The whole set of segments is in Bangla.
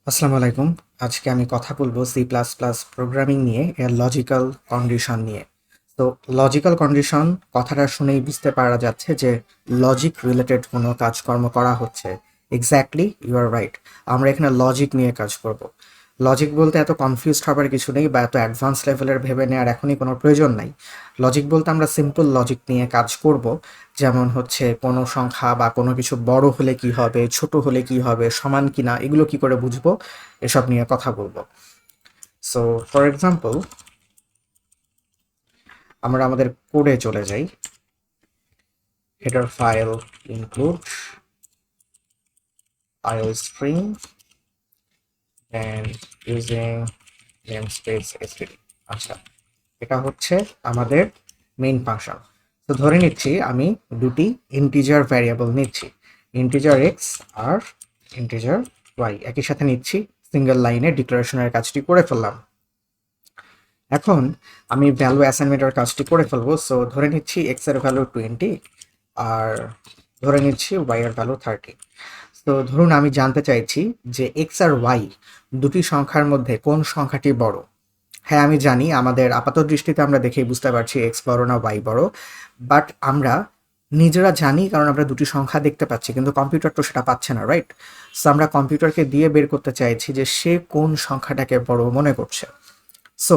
আসসালামু আলাইকুম। আজকে আমি কথা বলবো সি প্লাস প্লাস প্রোগ্রামিং নিয়ে, এর লজিক্যাল কন্ডিশন নিয়ে। তো লজিক্যাল কন্ডিশন কথাটা শুনেই বুঝতে পারা যাচ্ছে যে লজিক রিলেটেড কোনো কাজকর্ম করা হচ্ছে। Exactly, you are right. আমরা এখানে লজিক নিয়ে কাজ করব। লজিক বলতে এত কনফিউজড হবার কিছু নেই বা এত অ্যাডভান্স লেভেলের ভেবে নেওয়ার এখনই কোনো প্রয়োজন নাই। লজিক বলতে আমরা সিম্পল লজিক নিয়ে কাজ করব। যেমন হচ্ছে কোনো সংখ্যা বা কোনো কিছু বড় হলে কি হবে, ছোট হলে কি হবে, সমান কিনা, এগুলো কি করে বুঝবো, এসব নিয়ে কথা বলবো। সো ফর এক্সাম্পল, আমরা আমাদের কোডে চলে যাই। Header file include file string and using namespace std। আচ্ছা, এটা হচ্ছে আমাদের মেইন ফাংশন। তো ধরে নিচ্ছি আমি দুটি ইন্টিজার ভ্যারিয়েবল নিচ্ছি, ইন্টিজার এক্স আর ইন্টিজার ওয়াই একই সাথে নিচ্ছি। সিঙ্গেল লাইনে ডিক্লারেশনের কাজটি করে ফেললাম। এখন আমি ভ্যালু অ্যাসাইনমেন্টের কাজটি করে ফেলবো। সো ধরে নিচ্ছি এক্স এর ভ্যালু 20 আর ধরে নিচ্ছি ওয়াই এর ভ্যালু 30। তো ধরুন আমি জানতে চাইছি যে এক্স আর ওয়াই দুটি সংখ্যার মধ্যে কোন সংখ্যাটি বড়। হ্যাঁ, আমি জানি আমাদের আপাত দৃষ্টিতে আমরা দেখেই বুঝতে পারছি এক্স বড় না ওয়াই বড়, বাট আমরা নিজেরা জানি কারণ আমরা দুটি সংখ্যা দেখতে পাচ্ছি, কিন্তু কম্পিউটার তো সেটা পাচ্ছে না, রাইট? সো আমরা কম্পিউটারকে দিয়ে বের করতে চাইছি যে সে কোন সংখ্যাটাকে বড় মনে করছে। সো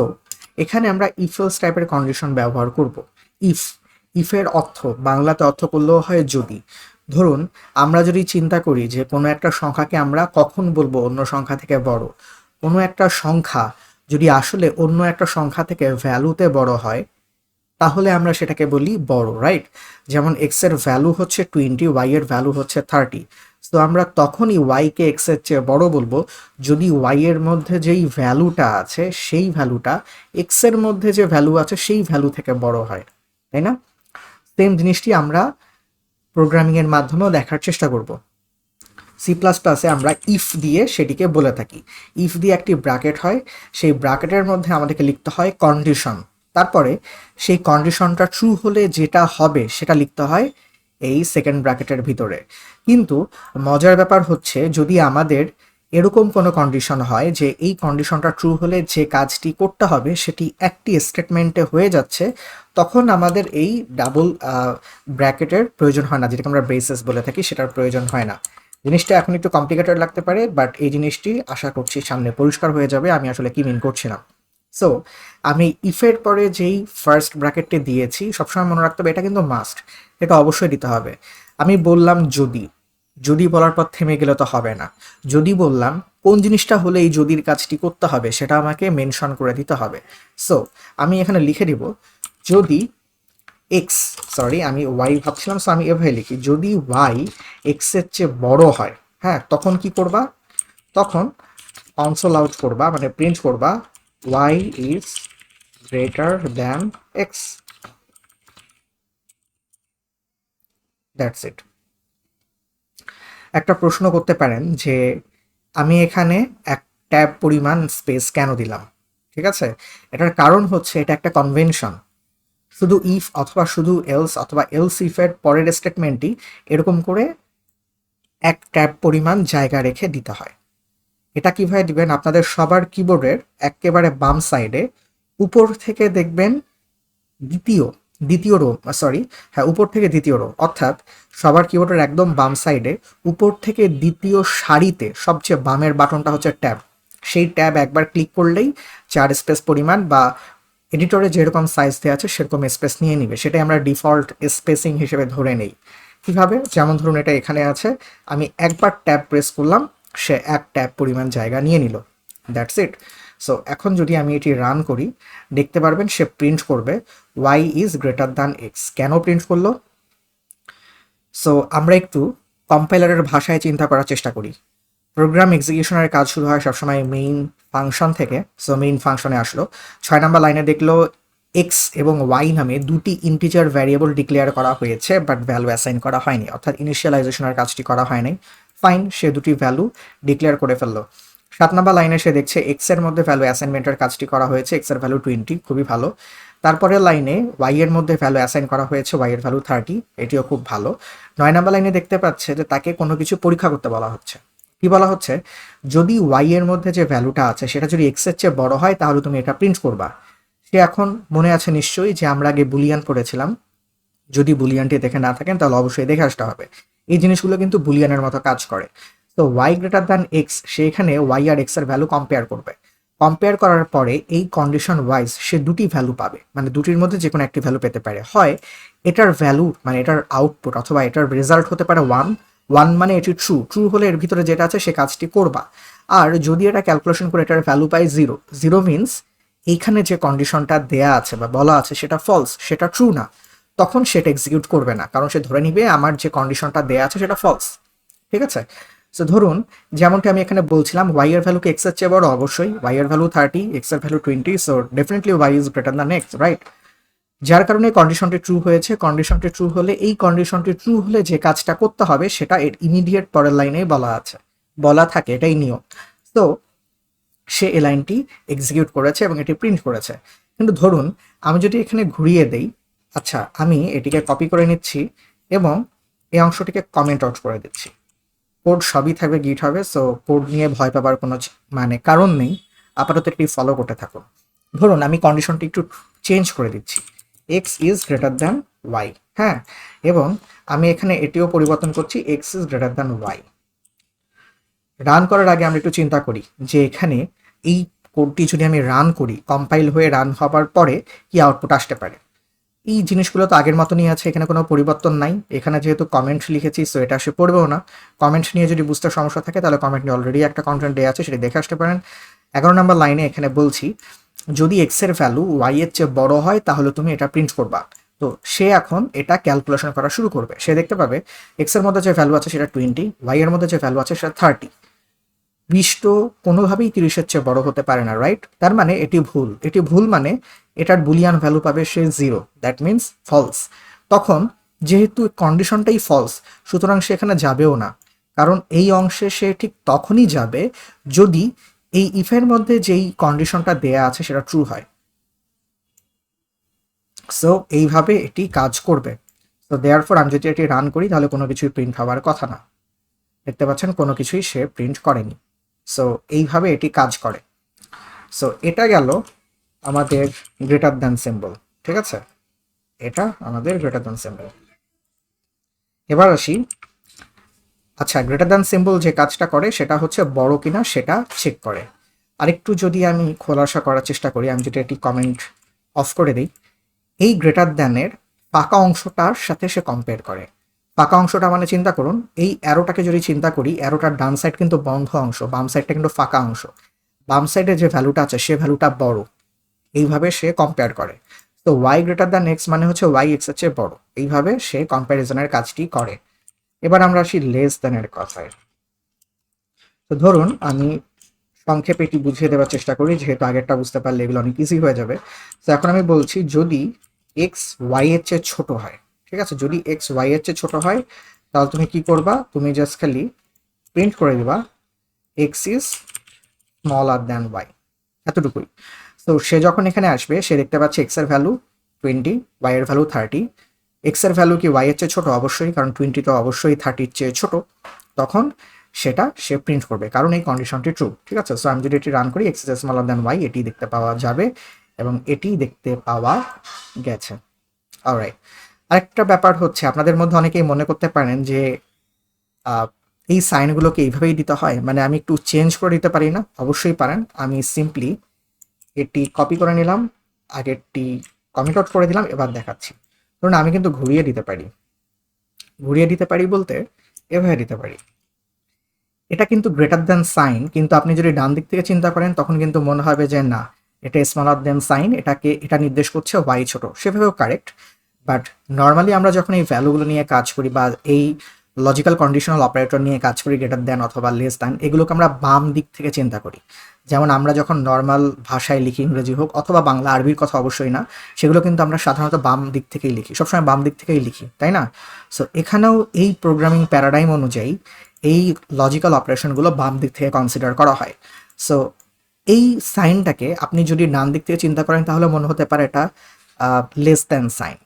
এখানে আমরা ইফ এলস টাইপের কন্ডিশন ব্যবহার করব। ইফ, ইফের অর্থ বাংলাতে অর্থ করলেও হয় যদি। ধরুন আমরা যদি চিন্তা করি যে কোনো একটা সংখ্যাকে আমরা কখন বলবো অন্য সংখ্যা থেকে বড়, কোনো একটা সংখ্যা যদি আসলে অন্য একটা সংখ্যা থেকে ভ্যালুতে বড় হয় তাহলে আমরা সেটাকে বলি বড়, রাইট? যেমন এক্স এর ভ্যালু হচ্ছে 20, ওয়াই এর ভ্যালু হচ্ছে 30। তো আমরা তখনই ওয়াই কে এক্স এর চেয়ে বড় বলবো যদি ওয়াই এর মধ্যে যেই ভ্যালুটা আছে সেই ভ্যালুটা এক্স এর মধ্যে যে ভ্যালু আছে সেই ভ্যালু থেকে বড় হয়, তাই না? সেম জিনিসটি আমরা প্রোগ্রামিং এর মাধ্যমেও দেখার চেষ্টা করব। সি প্লাস প্লাসে আমরা ইফ দিয়ে সেটিকে বলে থাকি। ইফ দিয়ে একটি ব্র্যাকেট হয়, সেই ব্র্যাকেটের মধ্যে আমাদেরকে লিখতে হয় কন্ডিশন। তারপরে সেই কন্ডিশনটা ট্রু হলে যেটা হবে সেটা লিখতে হয় এই সেকেন্ড ব্র্যাকেটের ভিতরে। কিন্তু মজার ব্যাপার হচ্ছে যদি আমাদের এরকম কোনো কন্ডিশন হয় যে এই কন্ডিশনটা ট্রু হলে যে কাজটি করতে হবে সেটি একটি স্টেটমেন্টে হয়ে যাচ্ছে, তখন আমাদের এই ডাবল ব্র্যাকেটের প্রয়োজন হয় না, যেটাকে আমরা ব্রেসেস বলে থাকি, সেটার প্রয়োজন হয় না। জিনিসটা এখন একটু কমপ্লিকেটেড লাগতে পারে, বাট এই জিনিসটি আশা করছি সামনে পরিষ্কার হয়ে যাবে আমি আসলে কি মিন করছিলাম। সো আমি ইফের পরে যেই ফার্স্ট ব্র্যাকেটটি দিয়েছি সবসময় মনে রাখতে হবে এটা কিন্তু মাস্ট, এটা অবশ্যই দিতে হবে। আমি বললাম যদি, যদি বলার পর থেমে গেলে তো হবে না। যদি বললাম কোন জিনিসটা হলে এই যদির কাজটি করতে হবে সেটা আমাকে মেনশন করে দিতে হবে। সো আমি এখানে লিখে দিব যদি এক্স, সরি আমি ওয়াই ভাবছিলাম, সো আমি এভাবে লিখি যদি ওয়াই এক্স এর চেয়ে বড় হয়, হ্যাঁ, তখন কি করবা? তখন কনসোল আউট করবা, মানে প্রিন্ট করবা y is greater than x. That's it. একটা প্রশ্ন করতে পারেন যে আমি এখানে এক ট্যাব পরিমাণ স্পেস কেন দিলাম? ঠিক আছে, এটার কারণ হচ্ছে এটা একটা কনভেনশন। শুধু ইফ অথবা শুধু এলস অথবা এলস ইফের পরের স্টেটমেন্টই এরকম করে এক ট্যাব পরিমাণ জায়গা রেখে দিতে হয়। এটা কিভাবে দিবেন? আপনাদের সবার কিবোর্ডের একেবারে বাম সাইডে উপর থেকে দেখবেন দ্বিতীয় দ্বিতীয় রো, সরি, হ্যাঁ, উপর থেকে দ্বিতীয় রো, অর্থাৎ সবার কিবোর্ডের একদম বাম সাইডে উপর থেকে দ্বিতীয় সারিতে সবচেয়ে বামের বাটনটা হচ্ছে ট্যাব। সেই ট্যাব একবার ক্লিক করলেই 4 স্পেস পরিমাণ বা এডিটরে যেরকম সাইজ দেওয়া আছে সেরকম স্পেস নিয়ে নিবে, সেটাই আমরা ডিফল্ট স্পেসিং হিসেবে ধরে নেই। কিভাবে? যেমন ধরুন এটা এখানে আছে, আমি একবার ট্যাব প্রেস করলাম, সে এক ট্যাব পরিমাণ জায়গা নিয়ে নিল। That's it. সো এখন যদি আমি এটি রান করি দেখতে পারবেন সে প্রিন্ট করবে y is greater than x. কেন প্রিন্ট করলো? সো আমরা একটু কম্পাইলারের ভাষায় চিন্তা করার চেষ্টা করি। প্রোগ্রাম এক্সিকিউশনের কাজ শুরু হয় সবসময় মেইন ফাংশন থেকে। সো মেইন ফাংশনে আসলো, 6 নম্বর লাইনে দেখলো এক্স এবং ওয়াই নামে দুটি ইন্টিজার ভ্যারিয়েবল ডিক্লেয়ার করা হয়েছে বাট ভ্যালু অ্যাসাইন করা হয়নি, অর্থাৎ ইনিশিয়ালাইজেশনের কাজটি করা হয়নি। ফাইন, সে দুটি ভ্যালু ডিক্লেয়ার করে ফেললো। 7 নম্বর লাইনে সে দেখছে এক্স এর মধ্যে ভ্যালু অ্যাসাইনমেন্টের কাজটি করা হয়েছে, এক্স এর ভ্যালু 20, খুবই ভালো। তারপরে লাইনে ওয়াই এর মধ্যে ভ্যালু অ্যাসাইন করা হয়েছে, ওয়াই এর ভ্যালু 30, এটিও খুব ভালো। 9 নম্বর লাইনে দেখতে পাচ্ছে যে তাকে কোনো কিছু পরীক্ষা করতে বলা হচ্ছে। কি বলা হচ্ছে, যদি ওয়াই এর মধ্যে যে ভ্যালুটা আছে সেটা যদি এক্স এর চেয়ে বড় হয় তাহলে তুমি এটা প্রিন্ট করবা। সে এখন মনে আছে নিশ্চয়ই যে আমরা আগে বুলিয়ান পড়েছিলাম, যদি বুলিয়ানটি দেখে না থাকেন তাহলে অবশ্যই দেখে আসতে হবে। এই জিনিসগুলো কিন্তু বুলিয়ানের মতো কাজ করে। তো ওয়াই গ্রেটার দ্যান এক্স, সে এখানে ওয়াই আর এক্স এর ভ্যালু কম্পেয়ার করবে। কম্পেয়ার করার পরে এই কন্ডিশন ওয়াইজ সে দুটি ভ্যালু পাবে, মানে দুটির মধ্যে যে কোনো একটি ভ্যালু পেতে পারে। হয় এটার ভ্যালু মানে এটার আউটপুট অথবা এটার রেজাল্ট হতে পারে ওয়ান, ওয়ান মানে এটি ট্রু, ট্রু হলে এর ভিতরে যেটা আছে সে কাজটি করবা। আর যদি এটা ক্যালকুলেশন করে এটার ভ্যালু পাই জিরো, জিরো মিনস এইখানে যে কন্ডিশনটা দেয়া আছে বা বলা আছে সেটা ফলস, সেটা ট্রু না, তখন সেটা এক্সিকিউট করবে না, কারণ সে ধরে নিবে আমার যে কন্ডিশনটা দেয়া আছে সেটা ফলস। ঠিক আছে? সো ধরুন যেমনটি আমি এখানে বলছিলাম, ওয়াই এর ভ্যালু কি এক্স এর চেয়ে বড়? অবশ্যই। ওয়াই এর ভ্যালু 30, এক্স এর value 20, so definitely y is greater than x, right? যার কারণে কন্ডিশনটি ট্রু হয়েছে। কন্ডিশনটি ট্রু হলে, এই কন্ডিশনটি ট্রু হলে যে কাজটা করতে হবে সেটা এর ইমিডিয়েট পরের লাইনেই বলা আছে, বলা থাকে, এটাই নিয়ম। তো সে এই লাইনটি এক্সিকিউট করেছে এবং এটি প্রিন্ট করেছে। কিন্তু ধরুন আমি যদি এখানে ঘুরিয়ে দেই, আচ্ছা আমি এটিকে কপি করে নিচ্ছি এবং এই অংশটিকে কমেন্ট আউট করে দিচ্ছি। কোড সবই থাকবে গিট হবে, সো কোড নিয়ে ভয় পাবার কোনো মানে কারণ নেই, আপাতত একটি ফলো করতে থাকুন। ধরুন আমি কন্ডিশনটি একটু চেঞ্জ করে দিচ্ছি, x is greater than y, হ্যাঁ, এবং আমি এখানে এটিও পরিবর্তন করছি, x is greater than y. Run করার আগে আমরা একটু চিন্তা করি যে এখানে এই কোডটি যদি আমি রান করি, কম্পাইল হয়ে রান হবার পরে কি আউটপুট আসতে পারে। এই জিনিসগুলো তো আগের মতনই আছে, এখানে কোনো পরিবর্তন নাই। এখানে যেহেতু কমেন্ট লিখেছি সো এটা আসে পড়বেও না। কমেন্ট নিয়ে যদি বুঝতে সমস্যা থাকে তাহলে কমেন্ট নিয়ে অলরেডি একটা কন্টেন্ট দেওয়া আছে, সেটা দেখে আসতে পারেন। 11 নম্বর লাইনে এখানে বলছি যদি এক্স এর ভ্যালু ওয়াই এর চেয়ে বড় হয় তাহলে তুমি এটা প্রিন্ট করবা। তো সে এখন এটা ক্যালকুলেশন করা শুরু করবে। সে দেখতে পাবে এক্স এর মধ্যে যে ভ্যালু আছে সেটা 20, ওয়াই এর মধ্যে যে ভ্যালু আছে সেটা 30। 20 তো কোনোভাবেই 30-এর চেয়ে বড় হতে পারে না, রাইট? তার মানে এটি ভুল। এটি ভুল মানে এটার বুলিয়ান ভ্যালু পাবে সে 0, দ্যাট মিনস ফলস। তখন যেহেতু কন্ডিশনটাই ফলস, সুতরাং সে এখানে যাবেও না, কারণ এই অংশে সে ঠিক তখনই যাবে যদি এই ইফের মধ্যে যেই কন্ডিশনটা দেয়া আছে সেটা ট্রু হয়। সো এইভাবে এটি কাজ করবে। তো দেয়ার ফর আমি যদি এটি রান করি তাহলে কোনো কিছুই প্রিন্ট হওয়ার কথা না। দেখতে পাচ্ছেন কোনো কিছুই সে প্রিন্ট করেনি। সো এইভাবে এটি কাজ করে। সো এটা গেল আমাদের গ্রেটার দ্যান সিম্বল, ঠিক আছে? এটা আমাদের গ্রেটার দ্যান সিম্বল। এবার আসি, আচ্ছা গ্রেটার দ্যান সিম্বল যে কাজটা করে সেটা হচ্ছে বড় কিনা সেটা চেক করে। আরেকটু যদি আমি খোলাসা করার চেষ্টা করি, আমি যদি এটি কমেন্ট অফ করে দিই, এই গ্রেটার দ্যানের ফাঁকা অংশটার সাথে সে কম্পেয়ার করে। ফাঁকা অংশটা মানে চিন্তা করুন, এই অ্যারোটাকে যদি চিন্তা করি, অ্যারোটার ডান সাইড কিন্তু বন্ধ অংশ, বাম সাইডটা কিন্তু ফাঁকা অংশ। বাম সাইডে যে ভ্যালুটা আছে সে ভ্যালুটা বড়, এইভাবে সে কম্পেয়ার করে। তো ওয়াই গ্রেটার দ্যান এক্স মানে হচ্ছে ওয়াই এক্স এর চেয়ে বড়, এইভাবে সে কম্প্যারিজনের কাজটি করে। এবার আমরা আসি লেস দ্যানের কথায়। তো ধরুন আমি সংক্ষেপে এটি বুঝিয়ে দেওয়ার চেষ্টা করি, যেহেতু আগেরটা বুঝতে পারলে এগুলো অনেক ইজি হয়ে যাবে। তো এখন আমি বলছি যদি এক্স ওয়াই এর চেয়ে ছোট হয়, ঠিক আছে, যদি এক্স ওয়াই এর চেয়ে ছোট হয় তাহলে তুমি কি করবা, তুমি জাস্ট খালি প্রিন্ট করে দিবা x is smaller than y, এতটুকুই। তো সে যখন এখানে আসবে সে দেখতে পাচ্ছে এক্স এর ভ্যালু 20, ওয়াই এর ভ্যালু 30। এক্স এর ভ্যালু কি ওয়াই এর চেয়ে ছোট? অবশ্যই, কারণ 20 তো অবশ্যই 30-র চেয়ে ছোট। তখন সেটা সে প্রিন্ট করবে, কারণ এই কন্ডিশনটি ট্রু, ঠিক আছে? সো আমি যদি এটি রান করি, x is smaller than y, এটি দেখতে পাওয়া যাবে এবং এটি দেখতে পাওয়া গেছে। অলরাইট, আরেকটা ব্যাপার হচ্ছে আপনাদের মধ্যে অনেকেই মনে করতে পারেন যে এই সাইনগুলোকে এইভাবেই দিতে হয়, মানে আমি একটু চেঞ্জ করে দিতে পারি না? অবশ্যই পারেন। আমি সিম্পলি এটি কপি করে নিলাম, আগেরটি কমেন্ট আউট করে দিলাম, এবার দেখাচ্ছি। ধরুন আমি কিন্তু ঘুরিয়ে দিতে পারি। ঘুরিয়ে দিতে পারি বলতে এভাবে দিতে পারি। এটা কিন্তু গ্রেটার দ্যান সাইন, কিন্তু আপনি যদি ডান দিক থেকে চিন্তা করেন তখন কিন্তু মনে হবে যে না, এটা স্মলার দ্যান সাইন, এটা নির্দেশ করছে ওয়াই ছোট, সেভাবেও কারেক্ট। বাট নর্মালি আমরা যখন এই ভ্যালুগুলো নিয়ে কাজ করি বা এই লজিক্যাল কন্ডিশনাল অপারেটর নিয়ে কাজ করি, গ্রেটার দ্যান অথবা লেস দ্যান, এগুলোকে আমরা বাম দিক থেকে চিন্তা করি। যেমন আমরা যখন নর্মাল ভাষায় লিখি, ইংরেজি হোক অথবা বাংলা, আরবির কথা অবশ্যই না, সেগুলো কিন্তু আমরা সাধারণত বাম দিক থেকেই লিখি, সবসময় বাম দিক থেকেই লিখি, তাই না? সো এখানেও এই প্রোগ্রামিং প্যারাডাইম অনুযায়ী এই লজিক্যাল অপারেশনগুলো বাম দিক থেকে কনসিডার করা হয়। সো এই সাইনটাকে আপনি যদি ডান দিক থেকে চিন্তা করেন তাহলে মনে হতে পারে এটা লেস দ্যান সাইন,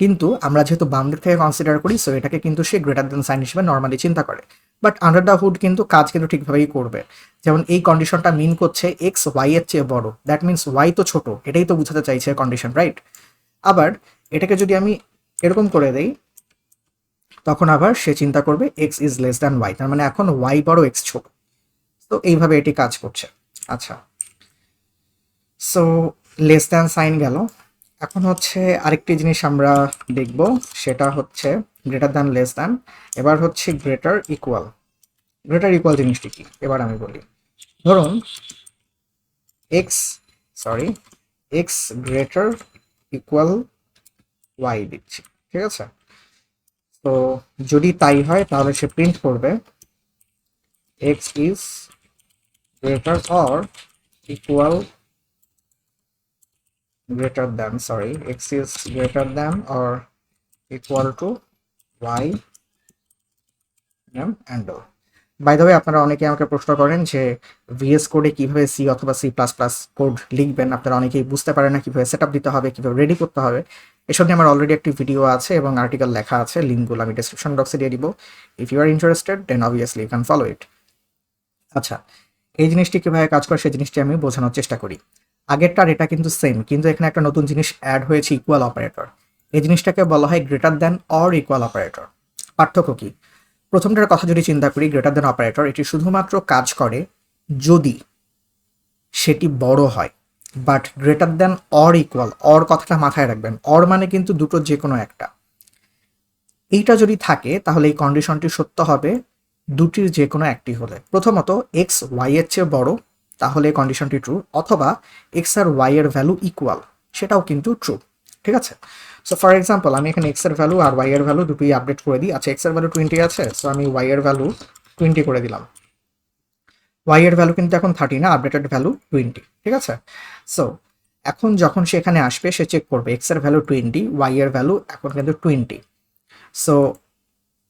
কিন্তু আমরা যেহেতু বাম দিক থেকে কনসিডার করি সো এটাকে কিন্তু সে গ্রেটার দ্যান সাইন হিসেবে নর্মালি চিন্তা করে। বাট আন্ডার দ্য হুড কিন্তু কাজ কিন্তু ঠিকভাবেই করবে। যেমন এই কন্ডিশনটা মিন করছে এক্স ওয়াই এর চেয়ে বড়, দ্যাট মিনস ওয়াই তো ছোট, এটাই তো বোঝাতে চাইছে কন্ডিশন, রাইট? আবার এটাকে যদি আমি এরকম করে দেই, তখন আবার সে চিন্তা করবে x is less than y, তার মানে এখন ওয়াই বড় এক্স ছোট। তো এইভাবে এটি কাজ করছে। আচ্ছা, সো লেস দ্যান সাইন গেল। এখন হচ্ছে আরেকটি জিনিস আমরা দেখব, সেটা হচ্ছে গ্রেটার দ্যান লেস দ্যান। এবার হচ্ছে গ্রেটার ইকুয়াল। গ্রেটার ইকুয়াল জিনিসটি কি এবার আমি বলি। ধরুন x sorry x greater equal y দিচ্ছি, ঠিক আছে? তো যদি তাই হয় তাহলে সে প্রিন্ট করবে x is greater or equal greater than x is greater than or equal to y and o. By the way, আপনারা অনেকেই আমাকে প্রশ্ন করেন যে ভিএস কোডে কিভাবে সি অথবা সি প্লাস প্লাস কোড লিখবেন, আপনারা অনেকেই বুঝতে পারেন না কিভাবে সেট আপ দিতে হবে, কিভাবে রেডি করতে হবে। এসব নিয়ে আমার অলরেডি একটি ভিডিও আছে এবং আর্টিকেল লেখা আছে, লিঙ্কগুলো আমি ডিসক্রিপশন বক্সে দিয়ে দিব। If you are interested then obviously you can follow it. আচ্ছা, এই জিনিসটি কিভাবে কাজ করে সেই জিনিসটি আমি বোঝানোর চেষ্টা করি। আগেরটার এটা কিন্তু সেম, কিন্তু এখানে একটা নতুন জিনিস অ্যাড হয়েছে, ইকুয়াল অপারেটর। এই জিনিসটাকে বলা হয় greater than or equal operator. পার্থক্য কি? প্রথমটার কথা যদি চিন্তা করি, গ্রেটার দ্যান অপারেটর এটি শুধুমাত্র কাজ করে যদি সেটি বড় হয়, but greater than or equal, or কথাটা মাথায় রাখবেন, অর মানে কিন্তু দুটো যে কোনো একটা। এইটা যদি থাকে তাহলে এই কন্ডিশনটি সত্য হবে দুটির যে কোনো একটি হলে। প্রথমত এক্স ওয়াই এর চেয়ে বড়, তাহলে কন্ডিশনটি ট্রু, অথবা এক্স আর ওয়াই এর ভ্যালু ইকুয়াল, সেটাও কিন্তু ট্রু। ঠিক আছে? সো ফর এক্সাম্পল আমি এখানে এক্স এর ভ্যালু আর ওয়াই এর ভ্যালু দুটোই আপডেট করে দিই। আচ্ছা, এক্স এর ভ্যালু 20 আছে, সো আমি ওয়াই এর ভ্যালু 20 করে দিলাম। ওয়াই এর ভ্যালু কিন্তু এখন 30 না, আপডেটেড ভ্যালু 20। ঠিক আছে? সো এখন যখন সে এখানে আসবে সে চেক করবে এক্স এর ভ্যালু 20, ওয়াই এর ভ্যালু এখন কিন্তু 20। সো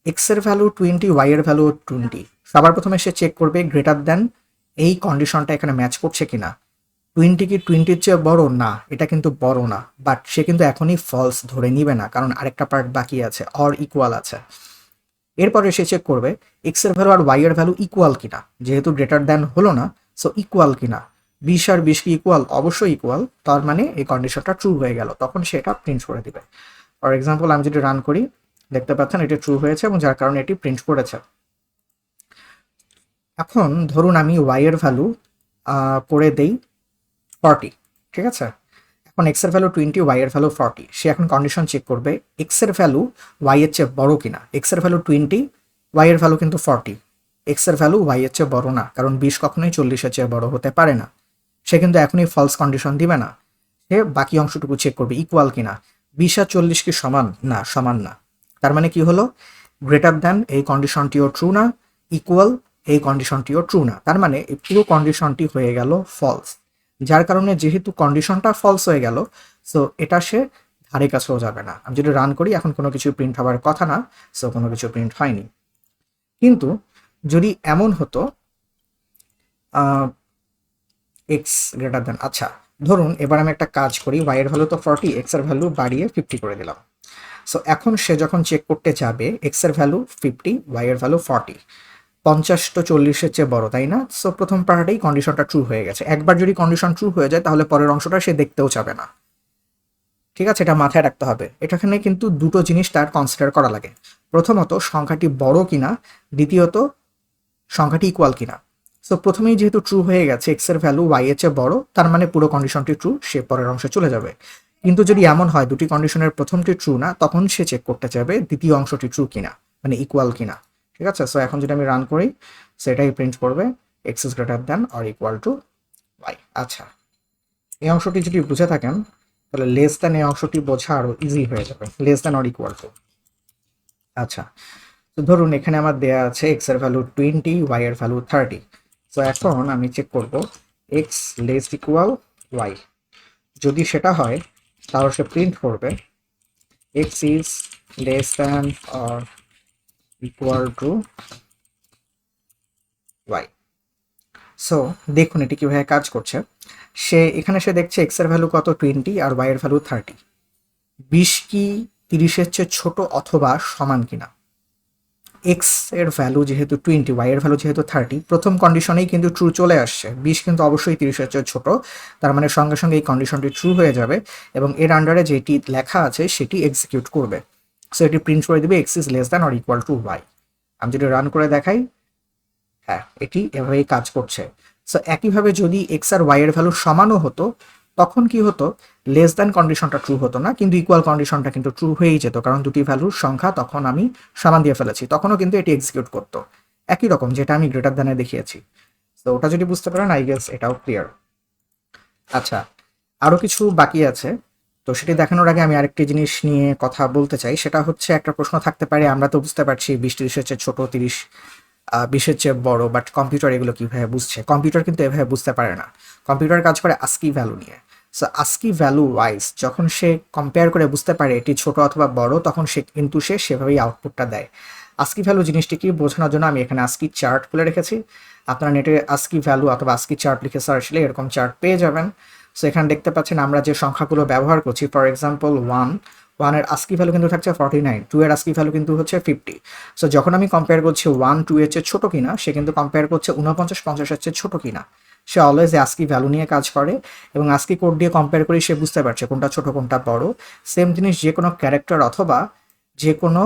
এক্স এর ভ্যালু 20, ওয়াই এর ভ্যালু 20। সবার প্রথমে সে চেক করবে গ্রেটার দ্যান এই কন্ডিশনটা এখানে ম্যাচ করছে কিনা। 20 কি 20-র চেয়ে বড়? না, এটা কিন্তু বড় না, বাট সে কিন্তু এখনই ফলস ধরে নিবে না, কারণ আরেকটা পার্ট বাকি আছে, অর ইকুয়াল আছে। এরপরে সে চেক করবে এক্স এর ভ্যালু আর ওয়াই এর ভ্যালু ইকুয়াল কিনা, যেহেতু গ্রেটার দ্যান হলো না, সো ইকুয়াল কিনা। 20 আর 20 কি ইকুয়াল? অবশ্যই ইকুয়াল, তার মানে এই কন্ডিশনটা ট্রু হয়ে গেল, তখন সে এটা প্রিন্ট করে দিবে। ফর এক্সাম্পল আমি যদি রান করি, দেখতে পাচ্ছেন এটা ট্রু হয়েছে এবং যার কারণে এটি প্রিন্ট করেছে। এখন ধরুন আমি ওয়াই এর ভ্যালু করে দেই 40। ঠিক আছে? এখন এক্স এর ভ্যালু 20, ওয়াই এর ভ্যালু 40। সে এখন কন্ডিশন চেক করবে এক্স এর ভ্যালু ওয়াই এর চেয়ে বড় কিনা। এক্স এর ভ্যালু 20, ওয়াই এর ভ্যালু কিন্তু 40। এক্স এর ভ্যালু ওয়াই এর চেয়ে বড় না, কারণ 20 কখনোই 40-এর চেয়ে বড় হতে পারে না। সে কিন্তু এখনই ফলস কন্ডিশন দিবে না, সে বাকি অংশটুকু চেক করবে ইকুয়াল কিনা। 20 আর 40 কি সমান? না, সমান না। তার মানে কি হলো? গ্রেটার দ্যান এই কন্ডিশনটিও ট্রু না, ইকুয়াল এই কন্ডিশনটিও ট্রু না। তার মানে এই পুরো কন্ডিশনটি হয়ে গেল ফলস। যার কারণে যেহেতু কন্ডিশনটা ফলস হয়ে গেল, সো এটা সে ধারে কাছেও যাবে না। আমি যদি রান করি, এখন কোনো কিছু প্রিন্ট হওয়ার কথা না, সো কোনো কিছু প্রিন্ট হয়নি। কিন্তু যদি এমন হতো এক্স গ্রেটার দ্যান, আচ্ছা ধরুন এবার আমি একটা কাজ করি, ওয়াই এর ভ্যালু তো 40, এক্স এর ভ্যালু বাড়িয়ে 50 করে দিলাম। সো এখন সে যখন চেক করতে যাবে এক্স এর ভ্যালু 50, ওয়াই এর ভ্যালু 40, 50 তো 40-এর চেয়ে বড়, তাই না? সো প্রথম পার্টেই কন্ডিশনটা ট্রু হয়ে গেছে। একবার যদি কন্ডিশন ট্রু হয়ে যায় তাহলে পরের অংশটা সে দেখতেও চাবে না। ঠিক আছে? এটা মাথায় রাখতে হবে। এখানে কিন্তু দুটো জিনিস তার কনসিডার করা লাগে। প্রথমত সংখ্যাটি বড় কিনা, দ্বিতীয়ত সংখ্যাটি ইকুয়াল কিনা। সো প্রথমেই যেহেতু ট্রু হয়ে গেছে এক্স এর ভ্যালু ওয়াই এর চেয়ে বড়, তার মানে পুরো কন্ডিশনটি ট্রু, সে পরের অংশে চলে যাবে। কিন্তু যদি এমন হয় দুটি কন্ডিশনের প্রথমটি ট্রু না, তখন সে চেক করতে চাইবে দ্বিতীয় অংশটি ট্রু কিনা, মানে ইকুয়াল কিনা। ঠিক আছে? সো এখন যদি আমি রান করি, সেটাই প্রিন্ট করবে x is greater than or equal to y. আচ্ছা, এই অংশটি যদি বুঝে থাকেন তাহলে লেস দ্যান এই অংশটি বোঝা আরো ইজি হয়ে যাবে, less than or equal two. আচ্ছা, তো ধরুন এখানে আমার দেয়া আছে এক্স এর ভ্যালু 20, ওয়াই এর ভ্যালু 30। তো এখন আমি চেক করব এক্স লেস ইকুয়াল ওয়াই। যদি সেটা হয় তাহলে সে প্রিন্ট করবে x is less than or equal to y. So দেখুন এটি কিভাবে কাজ করছে। সে দেখছে এক্স এর ভ্যালু কত? 20 আর ওয়াই এর ভ্যালু 30। 20 কি 30-এর চেয়ে ছোট অথবা সমান কিনা? এক্স এর ভ্যালু যেহেতু 20, ওয়াই এর ভ্যালু যেহেতু 30, প্রথম কন্ডিশনেই কিন্তু ট্রু চলে আসছে। 20 কিন্তু অবশ্যই 30-এর চেয়ে ছোট, তার মানে সঙ্গে সঙ্গে এই কন্ডিশনটি ট্রু হয়ে যাবে এবং এর আন্ডারে যেটি লেখা আছে সেটি এক্সিকিউট করবে। সো এটি প্রিন্ট করে দিবে x is less than or equal to y. আমি যদি রান করে দেখাই, হ্যাঁ এটি এভাবেই কাজ করছে। সো একইভাবে যদি এক্স আর ওয়াই এর ভ্যালু সমানও হতো, তখন কি হতো, লেস দ্যান কন্ডিশনটা ট্রু হতো না, কিন্তু ইকুয়াল কন্ডিশনটা কিন্তু ট্রু হয়েই যেত, কারণ দুটি ভ্যালুর সংখ্যা তখন আমি সমান দিয়ে ফেলেছি, তখনও কিন্তু এটি এক্সিকিউট করতো একই রকম যেটা আমি গ্রেটার দ্যানে দেখিয়েছি। তো ওটা যদি বুঝতে পারেন আই গেস এটাও ক্লিয়ার। আচ্ছা, আরও কিছু বাকি আছে, তো সেটি দেখানোর আগে আমি আরেকটি জিনিস নিয়ে কথা বলতে চাই। সেটা হচ্ছে, একটা প্রশ্ন থাকতে পারে, আমরা তো বুঝতে পারছি 20-30-এর চেয়ে ছোট, 30-20-এর চেয়ে বড়, বাট কম্পিউটার এগুলো কীভাবে বুঝছে? কম্পিউটার কিন্তু এভাবে বুঝতে পারে না। কম্পিউটার কাজ করে আস্কি ভ্যালু নিয়ে। সো আস্কি ভ্যালু ওয়াইজ যখন সে কম্পেয়ার করে বুঝতে পারে এটি ছোট অথবা বড়, তখন সে সেভাবেই আউটপুটটা দেয়। আস্কি ভ্যালু জিনিসটিকে বোঝানোর জন্য আমি এখানে আস্কি চার্ট খুলে রেখেছি। আপনারা নেটে আস্কি ভ্যালু অথবা আস্কি চার্ট লিখে সার্চ দিলে এরকম চার্ট পেয়ে যাবেন। সো এখানে দেখতে পাচ্ছেন আমরা যে সংখ্যাগুলো ব্যবহার করছি, ফর এক্সাম্পল 1 এর আস্কি ভ্যালু কিন্তু থাকছে 49, 2 এর আস্কি ভ্যালু কিন্তু হচ্ছে 50। সো যখন আমি কম্পেয়ার করছি 1 2 এর চেয়ে ছোট কিনা, সে কিন্তু কম্পেয়ার করছে 49 50 এর চেয়ে ছোট কিনা। সে অলওয়েজ আস্কি ভ্যালু নিয়ে কাজ করে এবং আস্কি কোড দিয়ে কম্পেয়ার করে সে বুঝতে পারছে কোনটা ছোট কোনটা বড়। সেম জিনিস যে কোনো ক্যারেক্টার অথবা যে কোনো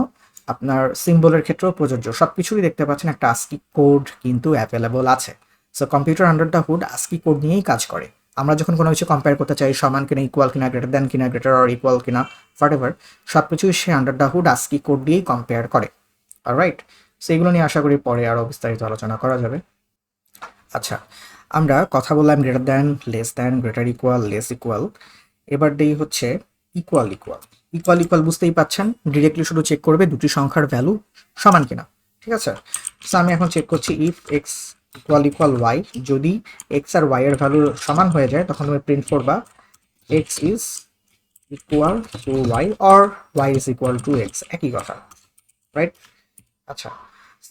আপনার সিম্বলের ক্ষেত্রেও প্রযোজ্য। সব কিছুরই দেখতে পাচ্ছেন একটা আস্কি কোড কিন্তু অ্যাভেলেবল আছে। So computer under the hood ASCII code নিয়েই কাজ করে। আমরা যখন কোনো কিছু কম্পেয়ার করতে চাই, সমান কিনা, ইকুয়াল কিনা, গ্রেটার দ্যান কিনা, গ্রেটার অর ইকুয়াল কিনা, হোয়াটএভার, সব কিছুই সে under the hood ASCII code দিয়েই কম্পেয়ার করে। অলরাইট, সো এগুলো নিয়ে আশা করি পরে আরও বিস্তারিত আলোচনা করা যাবে। আচ্ছা, আমরা কথা বললাম greater than, less than, greater equal, less equal. এবার দেই হচ্ছে ইকুয়াল ইকুয়াল। ইকুয়াল ইকুয়াল বুঝতেই পাচ্ছেন, ডিরেক্টলি শুধু চেক করবে দুটি সংখ্যার ভ্যালু সমান কিনা। ঠিক আছে, সো আমি এখন চেক করছি if x equal equal y. যদি এক্স আর ওয়াই এর ভ্যালু সমান হয়ে যায়, তখন তুমি প্রিন্ট করবা x is equal to y or y is equal to x, একই কথা, রাইট? আচ্ছা,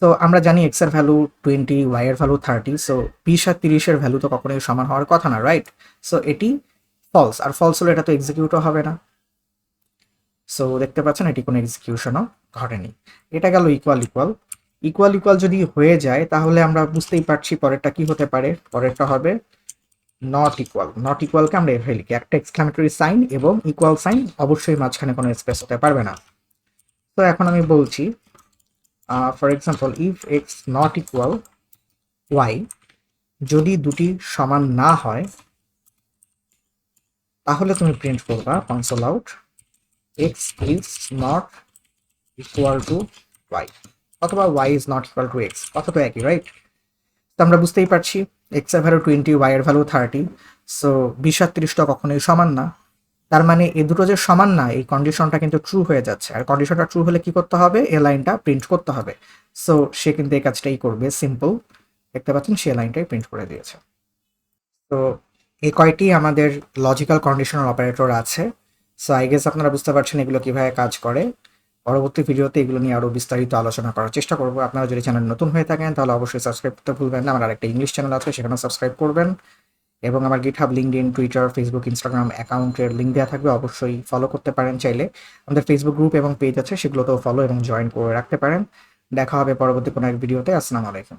তো আমরা জানি এক্স এর ভ্যালু 20, ওয়াই এর ভ্যালু 30। সো 20 আর 30-এর ভ্যালু তো কখনোই সমান হওয়ার কথা না, রাইট? সো এটি ফলস, আর ফলস হলে এটা তো এক্সিকিউটও হবে না। সো দেখতে পাচ্ছেন এটি কোনো এক্সিকিউশনও ঘটেনি। এটা গেল ইকুয়াল ইকুয়াল। ইকুয়াল ইকুয়াল যদি হয়ে যায়, তাহলে আমরা বুঝতেই পারছি পরেরটা কি হতে পারে। পরেরটা হবে নট ইকুয়াল। নট ইকুয়ালকে আমরা এভাবে লিখি, একটা এক্সক্লামেটরি সাইন এবং ইকুয়াল সাইন, অবশ্যই মাঝখানে কোনো স্পেস হতে পারবে না। তো এখন আমি বলছি, for example if x not equal y, যদি দুটি সমান না হয়, তাহলে তুমি প্রিন্ট করবা console out x is not equal to y, অথবা y is not equal to x, কথা তো একই, রাইট? তো আমরা বুঝতেই পারছি এক্স এর ভ্যালু 20, ওয়াই এর ভ্যালু 30। সো 20 আর 30টা কখনোই সমান না। তার মানে এ দুটো যে সমান না, এই কন্ডিশনটা কিন্তু ট্রু হয়ে যাচ্ছে। আর কন্ডিশনটা ট্রু হলে কি করতে হবে, এ লাইনটা প্রিন্ট করতে হবে। সো সে কিন্তু এই কাজটাই করবে, সিম্পল। দেখতে পাচ্ছেন সে লাইনটাই প্রিন্ট করে দিয়েছে। তো এই কয়টি আমাদের লজিক্যাল কন্ডিশনাল অপারেটর আছে। সো আই গেস আপনারা বুঝতে পারছেন এগুলো কিভাবে কাজ করে। পরবর্তী ভিডিওতে এগুলো নিয়ে আরও বিস্তারিত আলোচনা করার চেষ্টা করবো। আপনারা যদি চ্যানেল নতুন হয়ে থাকেন তাহলে অবশ্যই সাবস্ক্রাইব করতে ভুলবেন না। আমার আরেকটা ইংলিশ চ্যানেল আছে, সেখানেও সাবস্ক্রাইব করবেন। এবং আমার GitHub, LinkedIn, Twitter, Facebook, Instagram অ্যাকাউন্টের লিঙ্ক দেওয়া থাকবে, অবশ্যই ফলো করতে পারেন। চাইলে আমাদের ফেসবুক গ্রুপ এবং পেজ আছে, সেগুলোতেও ফলো এবং জয়েন করে রাখতে পারেন। দেখা হবে পরবর্তী কোনো এক ভিডিওতে। আসসালামু আলাইকুম।